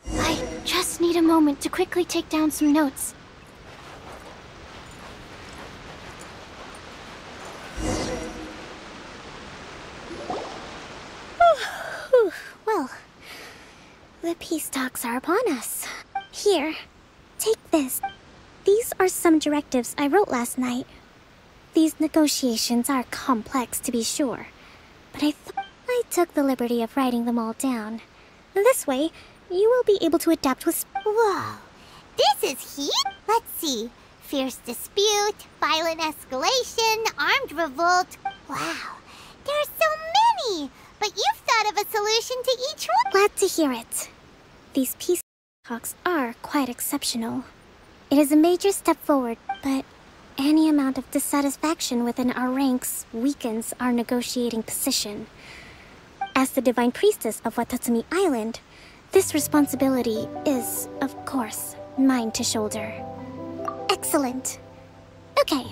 I just need a moment to quickly take down some notes. Well, the peace talks are upon us. Here, take this. These are some directives I wrote last night. These negotiations are complex, to be sure, but I took the liberty of writing them all down. This way, you will be able to adapt with... Whoa, this is heat? Let's see. Fierce dispute, violent escalation, armed revolt. Wow, there are so many! But you've thought of a solution to each one? Glad to hear it. These peace talks are quite exceptional. It is a major step forward, but any amount of dissatisfaction within our ranks weakens our negotiating position. As the Divine Priestess of Watatsumi Island, this responsibility is, of course, mine to shoulder. Excellent. Okay.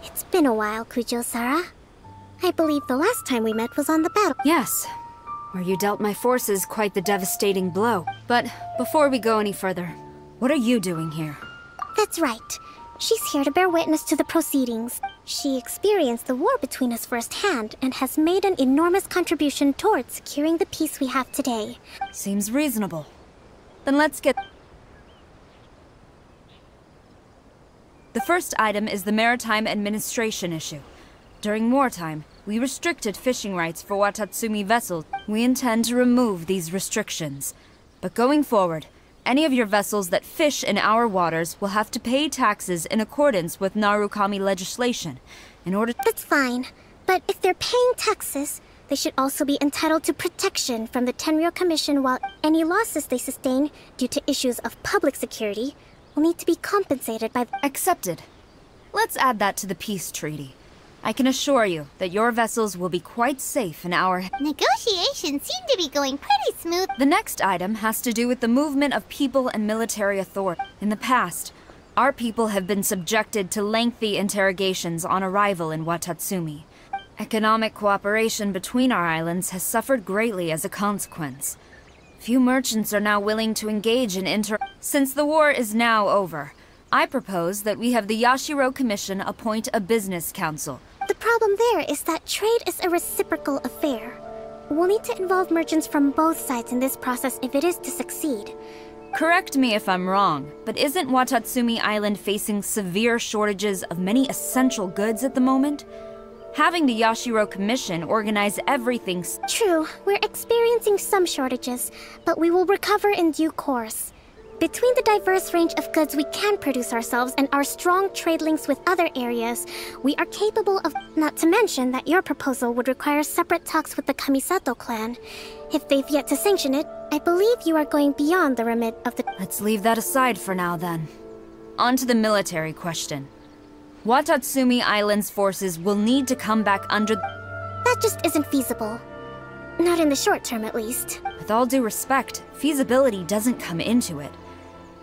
It's been a while, Kujo-Sara. I believe the last time we met was on the battle. Yes, where you dealt my forces quite the devastating blow. But before we go any further, what are you doing here? That's right. She's here to bear witness to the proceedings. She experienced the war between us firsthand and has made an enormous contribution towards securing the peace we have today. Seems reasonable. Then let's get... The first item is the maritime administration issue. During wartime, we restricted fishing rights for Watatsumi vessels. We intend to remove these restrictions. But going forward, any of your vessels that fish in our waters will have to pay taxes in accordance with Narukami legislation in order... That's fine. But if they're paying taxes, they should also be entitled to protection from the Tenryo Commission, while any losses they sustain due to issues of public security will need to be compensated by... Accepted. Let's add that to the peace treaty. I can assure you that your vessels will be quite safe in our... Negotiations seem to be going pretty smooth. The next item has to do with the movement of people and military authority. In the past, our people have been subjected to lengthy interrogations on arrival in Watatsumi. Economic cooperation between our islands has suffered greatly as a consequence. Few merchants are now willing to engage in Since the war is now over, I propose that we have the Yashiro Commission appoint a business council. The problem there is that trade is a reciprocal affair. We'll need to involve merchants from both sides in this process if it is to succeed. Correct me if I'm wrong, but isn't Watatsumi Island facing severe shortages of many essential goods at the moment? Having the Yashiro Commission organize everything... True, we're experiencing some shortages, but we will recover in due course. Between the diverse range of goods we can produce ourselves and our strong trade links with other areas, we are capable of... Not to mention that your proposal would require separate talks with the Kamisato clan. If they've yet to sanction it, I believe you are going beyond the remit of the... Let's leave that aside for now, then. On to the military question. Watatsumi Island's forces will need to come back under... That just isn't feasible. Not in the short term, at least. With all due respect, feasibility doesn't come into it.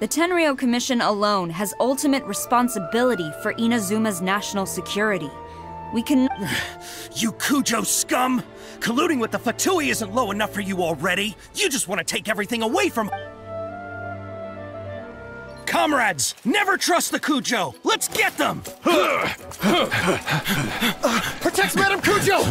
The Tenryou Commission alone has ultimate responsibility for Inazuma's national security. We can... You Kujo scum! Colluding with the Fatui isn't low enough for you already! You just want to take everything away from... Comrades, never trust the Kujo! Let's get them! Protect Madame Kujo!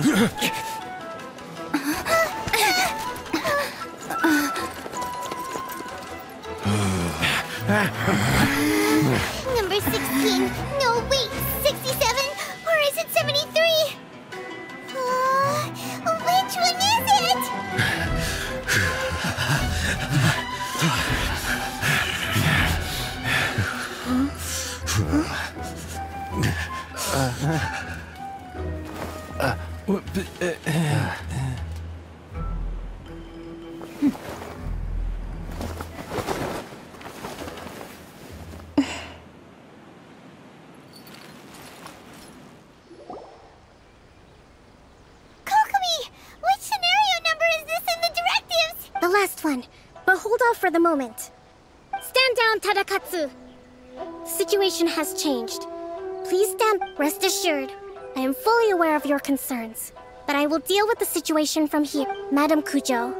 Number 16. No, wait, 67? Or is it 73? Which one is it? One, but hold off for the moment. Stand down, Tadakatsu. The situation has changed. Please stand. Rest assured, I am fully aware of your concerns, but I will deal with the situation from here. Madame Kujo,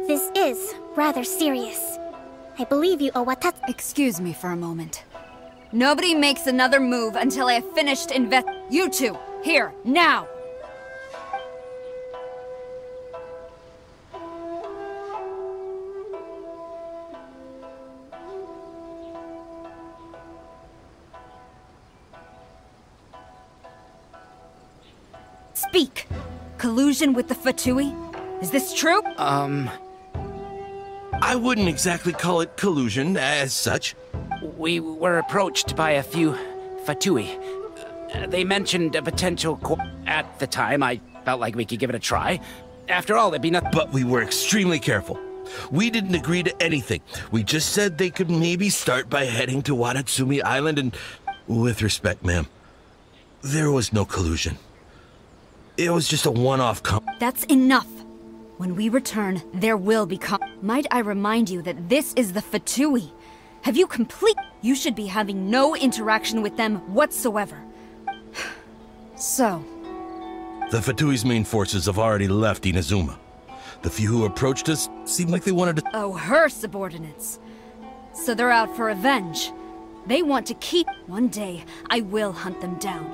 this is rather serious. I believe you owe Watatsu. Excuse me for a moment. Nobody makes another move until I have finished You two, here, now! Speak! Collusion with the Fatui? Is this true? I wouldn't exactly call it collusion as such. We were approached by a few Fatui. They mentioned a potential At the time, I felt like we could give it a try. After all, it'd be nothing. But we were extremely careful. We didn't agree to anything. We just said they could maybe start by heading to Watatsumi Island and... With respect, ma'am, there was no collusion. It was just a one-off That's enough! When we return, there will be Might I remind you that this is the Fatui? Have you You should be having no interaction with them whatsoever. So... The Fatui's main forces have already left Inazuma. The few who approached us seemed like they wanted to... Oh, her subordinates. So they're out for revenge. They want to keep... One day, I will hunt them down.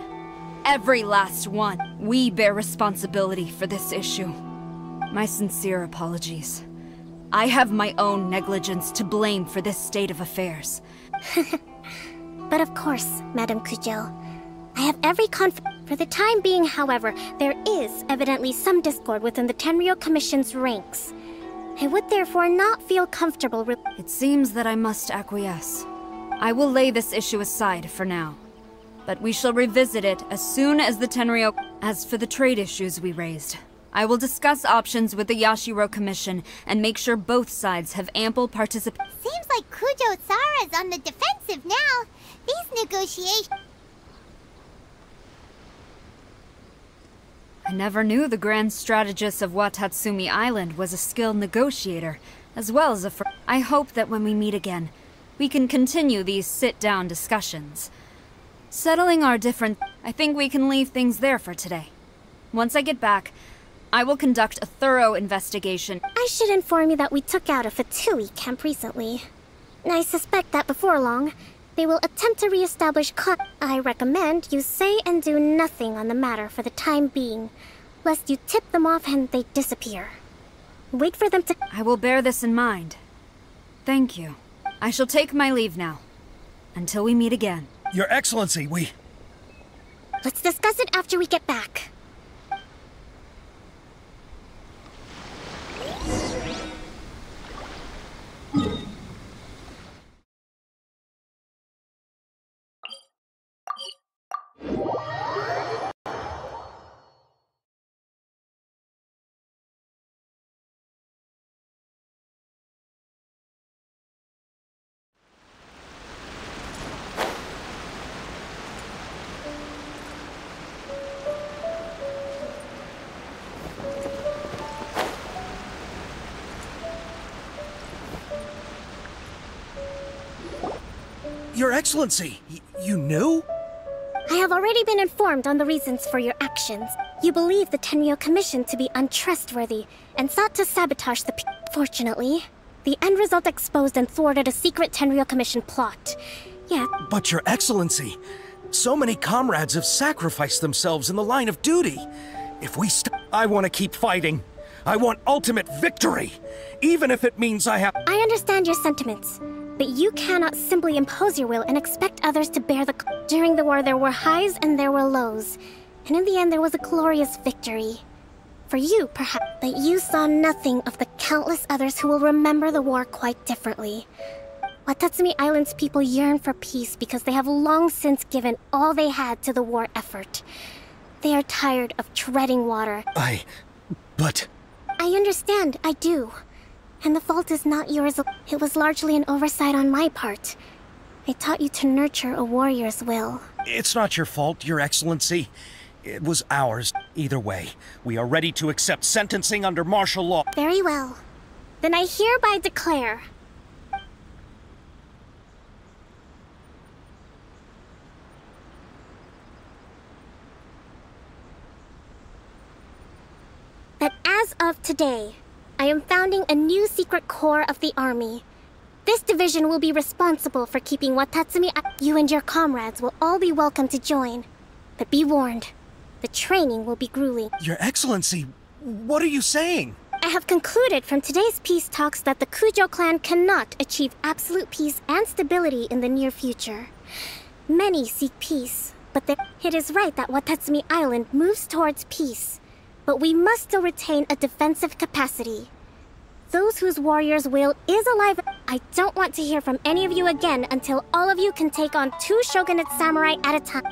Every last one. We bear responsibility for this issue. My sincere apologies. I have my own negligence to blame for this state of affairs. But of course, Madame Kujo. I have every confidence. For the time being, however, there is evidently some discord within the Tenryou Commission's ranks. I would therefore not feel comfortable It seems that I must acquiesce. I will lay this issue aside for now. But we shall revisit it as soon as the Tenryou... As for the trade issues we raised, I will discuss options with the Yashiro Commission and make sure both sides have ample participation. Seems like Kujo-sara's on the defensive now. These negotiations... I never knew the grand strategist of Watatsumi Island was a skilled negotiator, as well as a I hope that when we meet again, we can continue these sit-down discussions. Settling our different... I think we can leave things there for today. Once I get back, I will conduct a thorough investigation. I should inform you that we took out a Fatui camp recently. I suspect that before long, they will attempt to re-establish I recommend you say and do nothing on the matter for the time being, lest you tip them off and they disappear. Wait for them to— I will bear this in mind. Thank you. I shall take my leave now. Until we meet again. Your Excellency, we... Let's discuss it after we get back. Your Excellency, you knew? I have already been informed on the reasons for your actions. You believe the Tenryo Commission to be untrustworthy and sought to sabotage the Fortunately, the end result exposed and thwarted a secret Tenryo Commission plot. Yet... But Your Excellency, so many comrades have sacrificed themselves in the line of duty. If we I want to keep fighting. I want ultimate victory, even if it means I have— I understand your sentiments. But you cannot simply impose your will and expect others to bear the— During the war, there were highs and there were lows. And in the end, there was a glorious victory. For you, perhaps, but you saw nothing of the countless others who will remember the war quite differently. Watatsumi Island's people yearn for peace because they have long since given all they had to the war effort. They are tired of treading water. But... I understand, I do. And the fault is not yours. It was largely an oversight on my part. I taught you to nurture a warrior's will. It's not your fault, Your Excellency. It was ours. Either way, we are ready to accept sentencing under martial law. Very well. Then I hereby declare... that as of today, I am founding a new secret corps of the army. This division will be responsible for keeping Watatsumi. You and your comrades will all be welcome to join. But be warned, the training will be grueling. Your Excellency, what are you saying? I have concluded from today's peace talks that the Kujo clan cannot achieve absolute peace and stability in the near future. Many seek peace, but it is right that Watatsumi Island moves towards peace. But we must still retain a defensive capacity. Those whose warrior's will is alive. I don't want to hear from any of you again until all of you can take on 2 shogunate samurai at a time.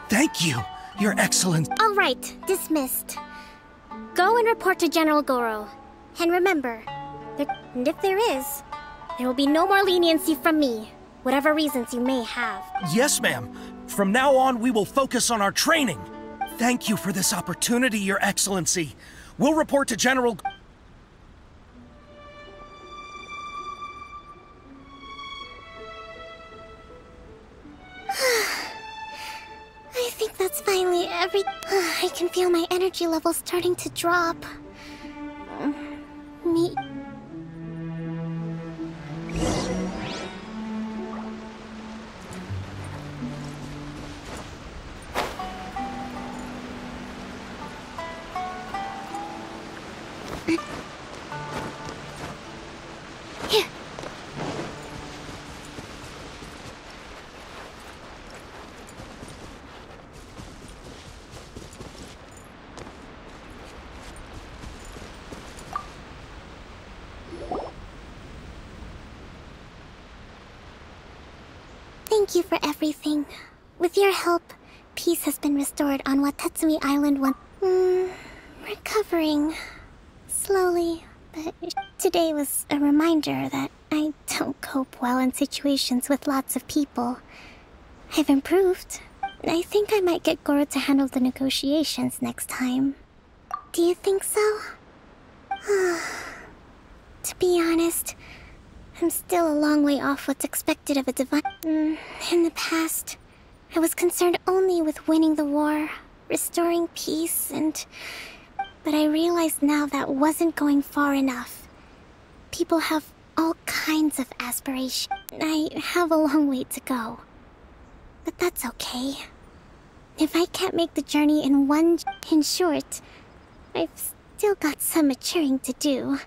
Thank you, Your Excellency. All right, dismissed. Go and report to General Goro. And remember, and if there is, there will be no more leniency from me, whatever reasons you may have. Yes, ma'am. From now on, we will focus on our training. Thank you for this opportunity, Your Excellency. We'll report to General... I think that's finally I can feel my energy levels starting to drop. Thank you for everything. With your help, peace has been restored on Watatsumi Island recovering. Slowly, but today was a reminder that I don't cope well in situations with lots of people. I've improved. I think I might get Goro to handle the negotiations next time. Do you think so? To be honest, I'm still a long way off what's expected of a divine... In the past, I was concerned only with winning the war, restoring peace, and... But I realized now that wasn't going far enough. People have all kinds of aspirations. I have a long way to go. But that's okay. If I can't make the journey in short, I've still got some maturing to do.